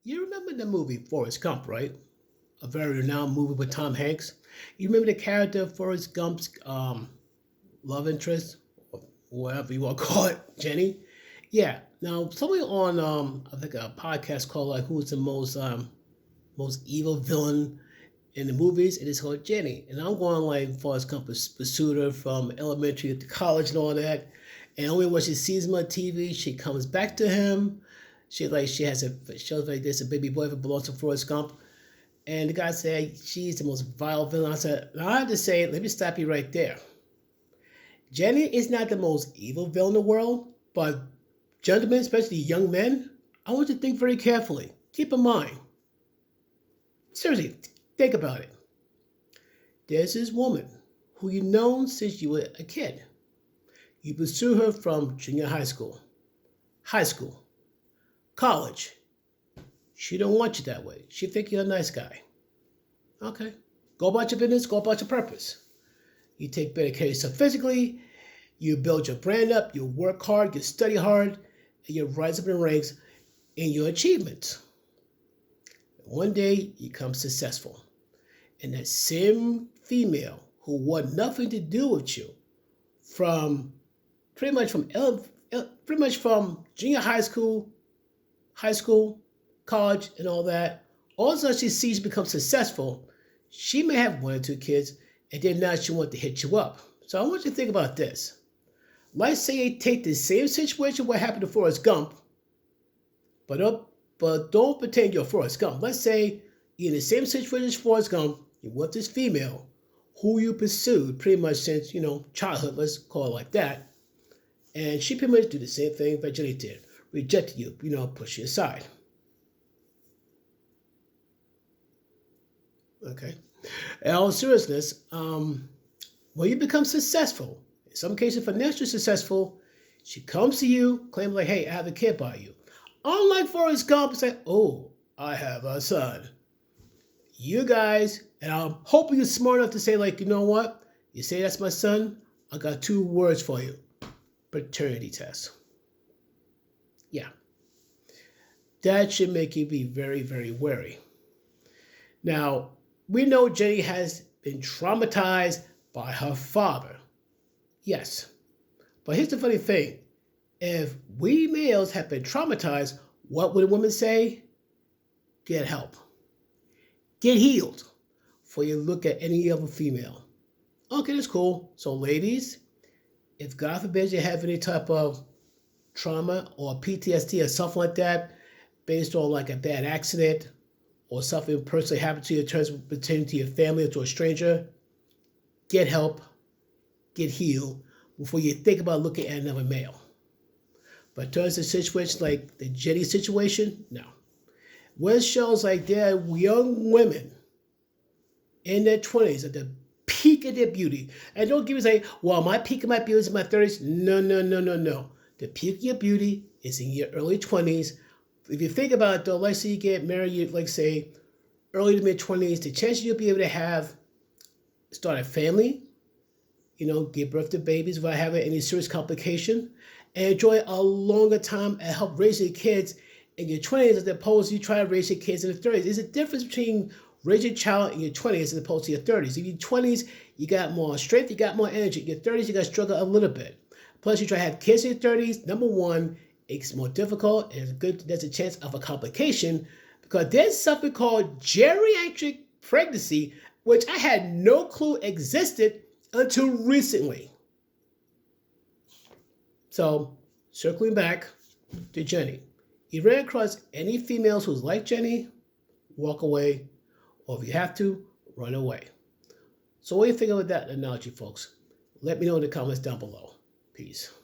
You remember the movie Forrest Gump, right? A very renowned movie with Tom Hanks. You remember the character Forrest Gump's love interest, or whatever you want to call it, Jenny? Yeah. Now, somebody on I think a podcast called like "Who's the most evil villain in the movies?" It is called Jenny, and I'm going like Forrest Gump pursued her from elementary to college and all that. And only when she sees him on TV, she comes back to him. She has a shows like this a baby boy that belongs to Forrest Gump. And the guy said she's the most vile villain. I said, now I have to say, let me stop you right there. Jenny is not the most evil villain in the world, but gentlemen, especially young men, I want you to think very carefully. Keep in mind, seriously, think about it. There's this woman who you've known since you were a kid. You pursue her from junior high school, college. She don't want you that way. She think you're a nice guy. Okay. Go about your business, go about your purpose. You take better care of yourself physically, you build your brand up, you work hard, you study hard, and you rise up in the ranks in your achievements. One day you become successful. And that same female who want nothing to do with you from pretty much from junior high school, college, and all that. Also, she sees you become successful. She may have one or two kids, and then now she wants to hit you up. So I want you to think about this. Let's say you take the same situation what happened to Forrest Gump, but don't pretend you're Forrest Gump. Let's say you're in the same situation as Forrest Gump. You're with this female who you pursued pretty much since, childhood, let's call it like that. And she pretty much do the same thing that Jenny did. Rejected you, push you aside. Okay. In all seriousness, when you become successful, in some cases financially successful, she comes to you, claiming like, hey, I have a kid by you. Unlike Forrest Gump, say, oh, I have a son. You guys, and I'm hoping you're smart enough to say like, you know what? You say that's my son, I got two words for you. Paternity test. Yeah. That should make you be very, very wary. Now, we know Jenny has been traumatized by her father. Yes. But here's the funny thing. If we males have been traumatized, what would a woman say? Get help. Get healed before you look at any other female. Okay, that's cool. So ladies, if God forbid you have any type of trauma or PTSD or something like that, based on like a bad accident, or something personally happened to you in terms of pertaining to your family or to a stranger, get help, get healed before you think about looking at another male. But in terms of situations like the Jenny situation, no. When shows like there are young women in their 20s at the peak of their beauty, and don't give me say, well, my peak of my beauty is in my 30s. No. The peak of your beauty is in your early 20s. If you think about it, though, let's say you get married, like say, early to mid-20s, the chances you'll be able to start a family, give birth to babies without having any serious complication, and enjoy a longer time and help raise your kids in your 20s as opposed to you try to raise your kids in the 30s. There's a difference between raising a child in your 20s as opposed to your 30s. In your 20s, you got more strength, you got more energy. In your 30s, you got to struggle a little bit. Plus, you try to have kids in your 30s, number one, it's more difficult, and there's a chance of a complication because there's something called geriatric pregnancy, which I had no clue existed until recently. So, circling back to Jenny. You ran across any females who's like Jenny, walk away, or if you have to, run away. So what do you think of that analogy, folks? Let me know in the comments down below. Peace.